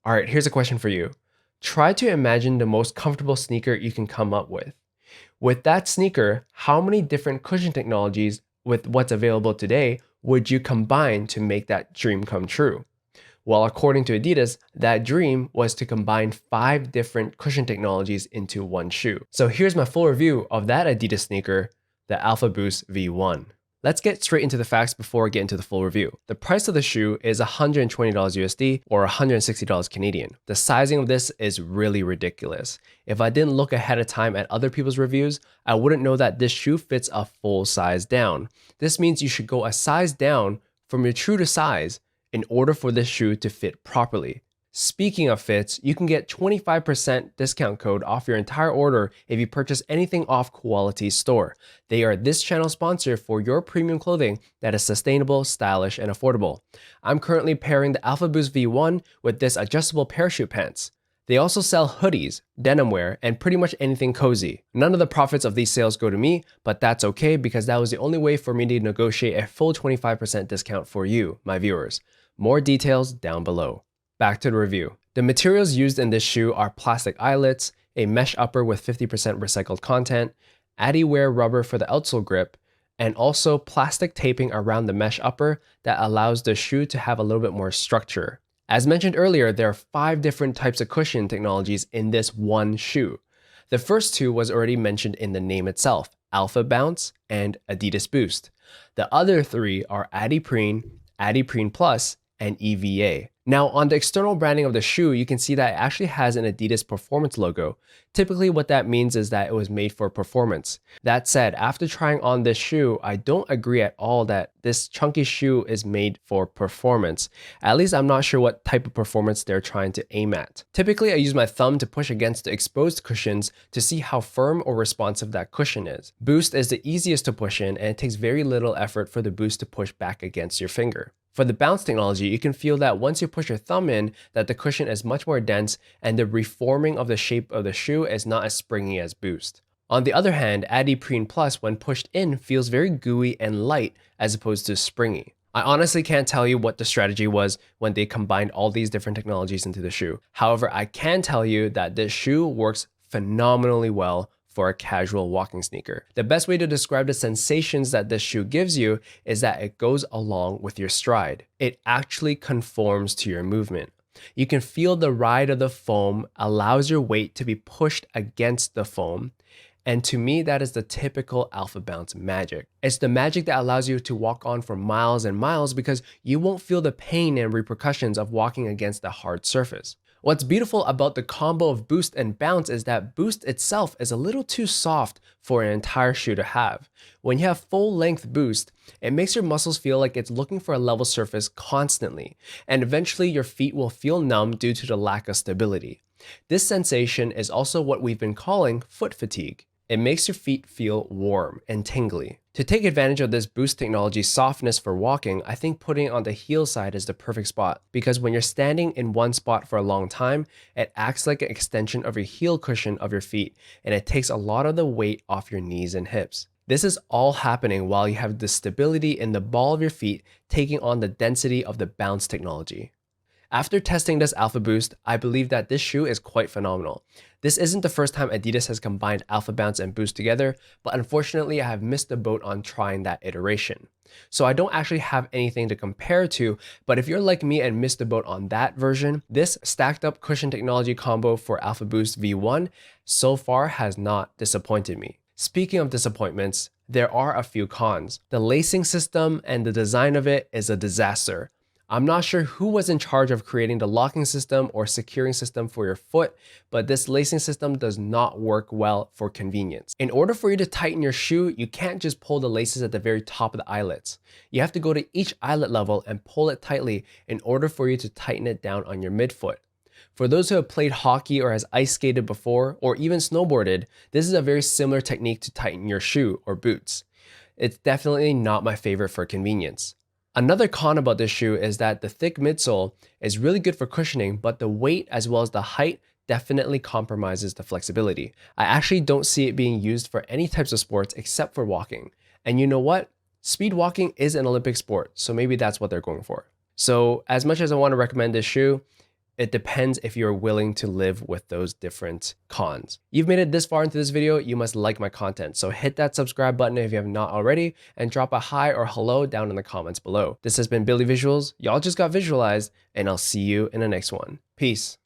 All right, here's a question for you. Try to imagine the most comfortable sneaker you can come up with. With that sneaker, how many different cushion technologies with what's available today would you combine to make that dream come true? Well, according to Adidas, that dream was to combine 5 different cushion technologies into one shoe. So here's my full review of that Adidas sneaker, the AlphaBOOST V1. Let's get straight into the facts before I get into the full review. The price of the shoe is $120 USD or $160 Canadian. The sizing of this is really ridiculous. If I didn't look ahead of time at other people's reviews, I wouldn't know that this shoe fits a full size down. This means you should go a size down from your true to size in order for this shoe to fit properly. Speaking of fits, you can get 25% discount code off your entire order if you purchase anything off Quality Store. They are this channel sponsor for your premium clothing that is sustainable, stylish, and affordable. I'm currently pairing the AlphaBOOST V1 with this adjustable parachute pants. They also sell hoodies, denim wear, and pretty much anything cozy. None of the profits of these sales go to me, but that's okay because that was the only way for me to negotiate a full 25% discount for you, my viewers. More details down below. Back to the review. The materials used in this shoe are plastic eyelets, a mesh upper with 50% recycled content, AdiWear rubber for the outsole grip, and also plastic taping around the mesh upper that allows the shoe to have a little bit more structure. As mentioned earlier, there are 5 different types of cushion technologies in this one shoe. The first 2 was already mentioned in the name itself, AlphaBOUNCE and Adidas Boost. The other 3 are Adiprene, Adiprene Plus, and EVA. Now, on the external branding of the shoe, you can see that it actually has an Adidas performance logo. Typically, what that means is that it was made for performance. That said, after trying on this shoe, I don't agree at all that this chunky shoe is made for performance. At least I'm not sure what type of performance they're trying to aim at. Typically, I use my thumb to push against the exposed cushions to see how firm or responsive that cushion is. Boost is the easiest to push in, and it takes very little effort for the boost to push back against your finger. For the bounce technology, you can feel that once you push your thumb in, that the cushion is much more dense and the reforming of the shape of the shoe is not as springy as Boost. On the other hand, Adiprene Plus, when pushed in, feels very gooey and light as opposed to springy. I honestly can't tell you what the strategy was when they combined all these different technologies into the shoe. However, I can tell you that this shoe works phenomenally well for a casual walking sneaker. The best way to describe the sensations that this shoe gives you is that it goes along with your stride. It actually conforms to your movement. You can feel the ride of the foam allows your weight to be pushed against the foam. And to me, that is the typical AlphaBOUNCE magic. It's the magic that allows you to walk on for miles and miles because you won't feel the pain and repercussions of walking against a hard surface. What's beautiful about the combo of Boost and Bounce is that Boost itself is a little too soft for an entire shoe to have. When you have full-length Boost, it makes your muscles feel like it's looking for a level surface constantly, and eventually your feet will feel numb due to the lack of stability. This sensation is also what we've been calling foot fatigue. It makes your feet feel warm and tingly. To take advantage of this Boost technology's softness for walking, I think putting it on the heel side is the perfect spot because when you're standing in one spot for a long time, it acts like an extension of your heel cushion of your feet and it takes a lot of the weight off your knees and hips. This is all happening while you have the stability in the ball of your feet taking on the density of the Bounce technology. After testing this AlphaBOOST, I believe that this shoe is quite phenomenal. This isn't the first time Adidas has combined AlphaBOUNCE and Boost together, but unfortunately I have missed the boat on trying that iteration. So I don't actually have anything to compare to, but if you're like me and missed the boat on that version, this stacked up cushion technology combo for AlphaBOOST V1 so far has not disappointed me. Speaking of disappointments, there are a few cons. The lacing system and the design of it is a disaster. I'm not sure who was in charge of creating the locking system or securing system for your foot, but this lacing system does not work well for convenience. In order for you to tighten your shoe, you can't just pull the laces at the very top of the eyelets. You have to go to each eyelet level and pull it tightly in order for you to tighten it down on your midfoot. For those who have played hockey or has ice skated before, or even snowboarded, this is a very similar technique to tighten your shoe or boots. It's definitely not my favorite for convenience. Another con about this shoe is that the thick midsole is really good for cushioning, but the weight as well as the height definitely compromises the flexibility. I actually don't see it being used for any types of sports except for walking. And you know what? Speed walking is an Olympic sport, so maybe that's what they're going for. So as much as I want to recommend this shoe, It depends if you're willing to live with those different cons. You've made it this far into this video, you must like my content. So hit that subscribe button if you have not already, and drop a hi or hello down in the comments below. This has been BillyVisuals. Y'all just got visualized, and I'll see you in the next one. Peace.